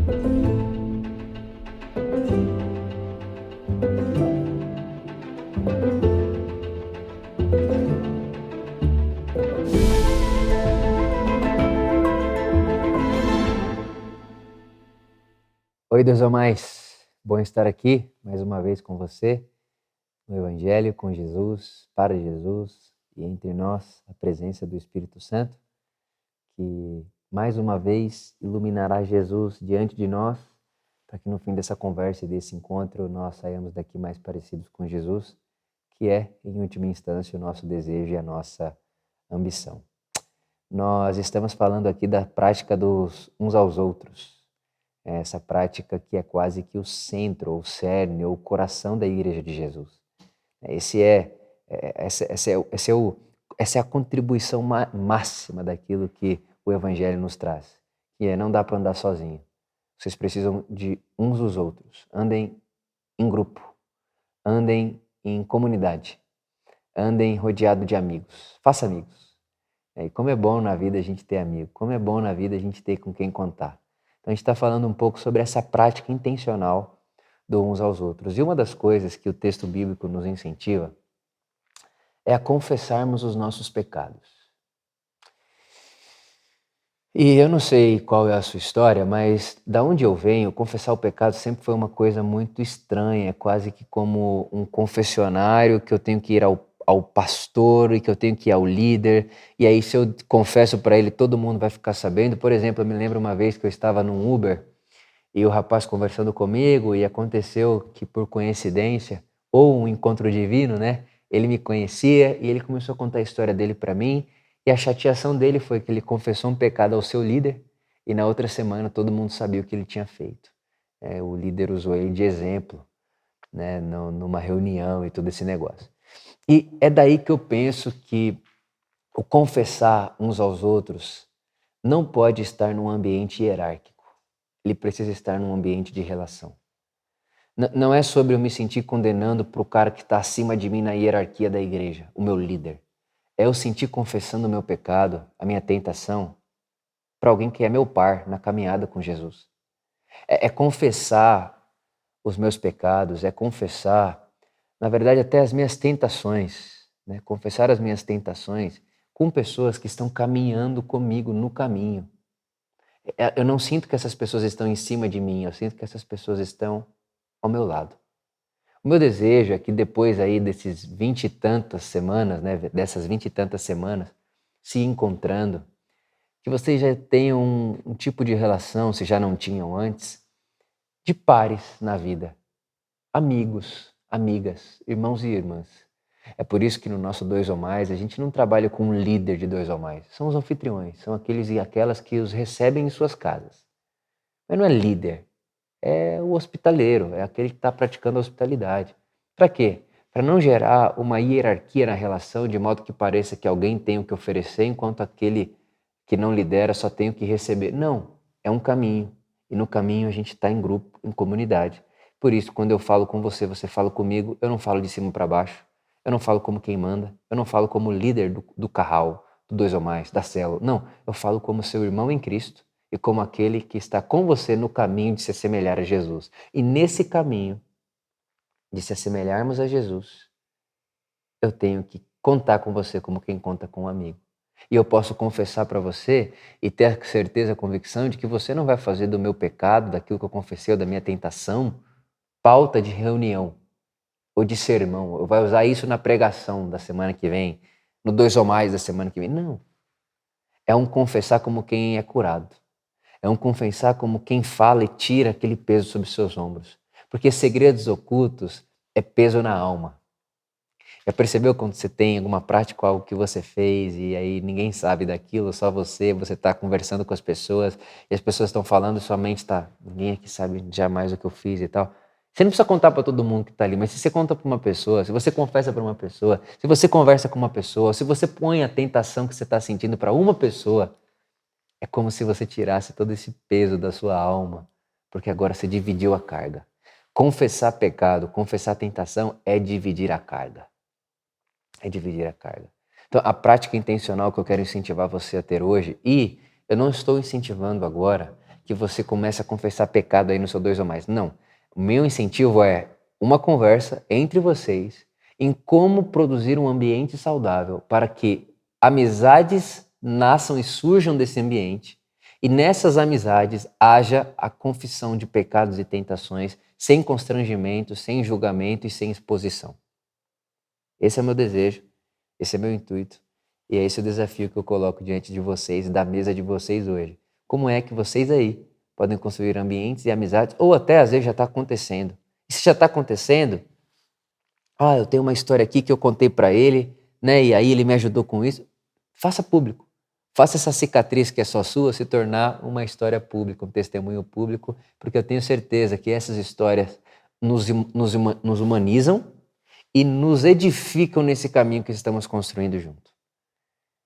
Oi, Deus ou mais, bom estar aqui mais uma vez com você no Evangelho, com Jesus, para Jesus e entre nós a presença do Espírito Santo, que mais uma vez iluminará Jesus diante de nós, para que no fim dessa conversa e desse encontro nós saímos daqui mais parecidos com Jesus, que é, em última instância, o nosso desejo e a nossa ambição. Nós estamos falando aqui da prática dos uns aos outros, essa prática que é quase que o centro, ou o cerne, ou o coração da Igreja de Jesus. Essa é a contribuição máxima daquilo que o Evangelho nos traz, que é: não dá para andar sozinho. Vocês precisam de uns dos outros. Andem em grupo, andem em comunidade, andem rodeado de amigos. Faça amigos. E como é bom na vida a gente ter amigo, como é bom na vida a gente ter com quem contar. Então a gente está falando um pouco sobre essa prática intencional do uns aos outros. E uma das coisas que o texto bíblico nos incentiva é a confessarmos os nossos pecados. E eu não sei qual é a sua história, mas da onde eu venho, confessar o pecado sempre foi uma coisa muito estranha, quase que como um confessionário que eu tenho que ir ao pastor e que eu tenho que ir ao líder, e aí se eu confesso para ele, todo mundo vai ficar sabendo. Por exemplo, eu me lembro uma vez que eu estava num Uber e o rapaz conversando comigo, e aconteceu que, por coincidência, ou um encontro divino, né? Ele me conhecia e ele começou a contar a história dele para mim, e a chateação dele foi que ele confessou um pecado ao seu líder e na outra semana todo mundo sabia o que ele tinha feito. O líder usou ele de exemplo, né, numa reunião e todo esse negócio. E é daí que eu penso que o confessar uns aos outros não pode estar num ambiente hierárquico. Ele precisa estar num ambiente de relação. Não é sobre eu me sentir condenando para o cara que está acima de mim na hierarquia da igreja, o meu líder. É eu sentir confessando o meu pecado, a minha tentação, para alguém que é meu par na caminhada com Jesus. É confessar os meus pecados, é confessar, na verdade, até as minhas tentações, né? Confessar as minhas tentações com pessoas que estão caminhando comigo no caminho. Eu não sinto que essas pessoas estão em cima de mim, eu sinto que essas pessoas estão ao meu lado. O meu desejo é que depois aí desses 20 e tantas semanas, né, dessas 20 e tantas semanas se encontrando, que vocês já tenham um tipo de relação, se já não tinham antes, de pares na vida. Amigos, amigas, irmãos e irmãs. É por isso que no nosso Dois ou Mais a gente não trabalha com um líder de dois ou mais. São os anfitriões, são aqueles e aquelas que os recebem em suas casas. Mas não é líder, é o hospitaleiro, é aquele que está praticando a hospitalidade. Para quê? Para não gerar uma hierarquia na relação, de modo que pareça que alguém tem o que oferecer, enquanto aquele que não lidera só tem o que receber. Não, é um caminho. E no caminho a gente está em grupo, em comunidade. Por isso, quando eu falo com você, você fala comigo, eu não falo de cima para baixo, eu não falo como quem manda, eu não falo como líder do carral, do Dois ou Mais, da célula. Não, eu falo como seu irmão em Cristo e como aquele que está com você no caminho de se assemelhar a Jesus. E nesse caminho de se assemelharmos a Jesus, eu tenho que contar com você como quem conta com um amigo. E eu posso confessar para você e ter a certeza, a convicção de que você não vai fazer do meu pecado, daquilo que eu confessei ou da minha tentação, pauta de reunião ou de sermão. Eu vai usar isso na pregação da semana que vem, no Dois ou Mais da semana que vem. Não. É um confessar como quem é curado. É um confessar como quem fala e tira aquele peso sobre seus ombros. Porque segredos ocultos é peso na alma. Já percebeu quando você tem alguma prática, algo que você fez e aí ninguém sabe daquilo, só você está conversando com as pessoas e as pessoas estão falando, sua mente está, ninguém aqui sabe jamais o que eu fiz e tal. Você não precisa contar para todo mundo que está ali, mas se você conta para uma pessoa, se você confessa para uma pessoa, se você conversa com uma pessoa, se você põe a tentação que você está sentindo para uma pessoa, é como se você tirasse todo esse peso da sua alma, porque agora você dividiu a carga. Confessar pecado, confessar tentação é dividir a carga. É dividir a carga. Então, a prática intencional que eu quero incentivar você a ter hoje, e eu não estou incentivando agora que você comece a confessar pecado aí no seu dois ou mais. Não. O meu incentivo é uma conversa entre vocês em como produzir um ambiente saudável para que amizades nasçam e surjam desse ambiente e nessas amizades haja a confissão de pecados e tentações sem constrangimento, sem julgamento e sem exposição. Esse é o meu desejo, esse é o meu intuito e é esse o desafio que eu coloco diante de vocês, da mesa de vocês hoje. Como é que vocês aí podem construir ambientes e amizades, ou até às vezes já está acontecendo. E se já está acontecendo, eu tenho uma história aqui que eu contei para ele, né? E aí ele me ajudou com isso. Faça público. Faça essa cicatriz que é só sua se tornar uma história pública, um testemunho público, porque eu tenho certeza que essas histórias nos humanizam e nos edificam nesse caminho que estamos construindo junto.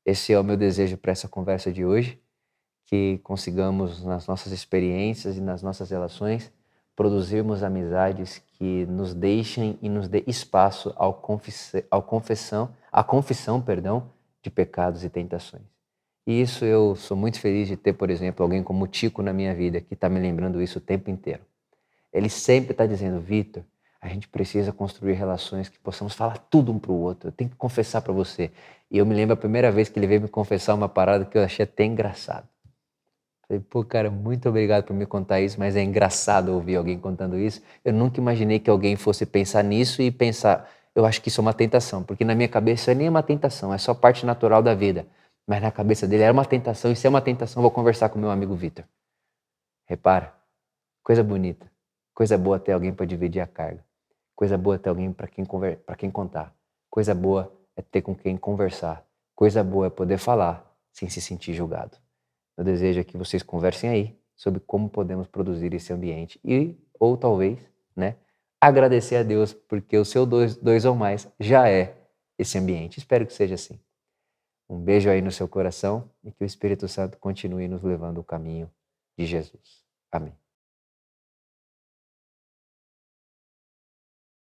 Esse é o meu desejo para essa conversa de hoje, que consigamos nas nossas experiências e nas nossas relações produzirmos amizades que nos deixem e nos dê espaço à confissão, de pecados e tentações. E isso eu sou muito feliz de ter, por exemplo, alguém como o Tico na minha vida, que está me lembrando isso o tempo inteiro. Ele sempre está dizendo, Vitor, a gente precisa construir relações que possamos falar tudo um para o outro. Eu tenho que confessar para você. E eu me lembro a primeira vez que ele veio me confessar uma parada que eu achei até engraçado. Falei, pô, cara, muito obrigado por me contar isso, mas é engraçado ouvir alguém contando isso. Eu nunca imaginei que alguém fosse pensar nisso e pensar, eu acho que isso é uma tentação, porque na minha cabeça isso nem é uma tentação, é só parte natural da vida. Mas na cabeça dele era uma tentação, e se é uma tentação, eu vou conversar com meu amigo Vitor. Repara, coisa bonita, coisa boa ter alguém para dividir a carga, coisa boa ter alguém para quem contar, coisa boa é ter com quem conversar, coisa boa é poder falar sem se sentir julgado. Eu desejo que vocês conversem aí sobre como podemos produzir esse ambiente ou talvez, né, agradecer a Deus porque o seu dois ou mais já é esse ambiente. Espero que seja assim. Um beijo aí no seu coração e que o Espírito Santo continue nos levando o caminho de Jesus. Amém.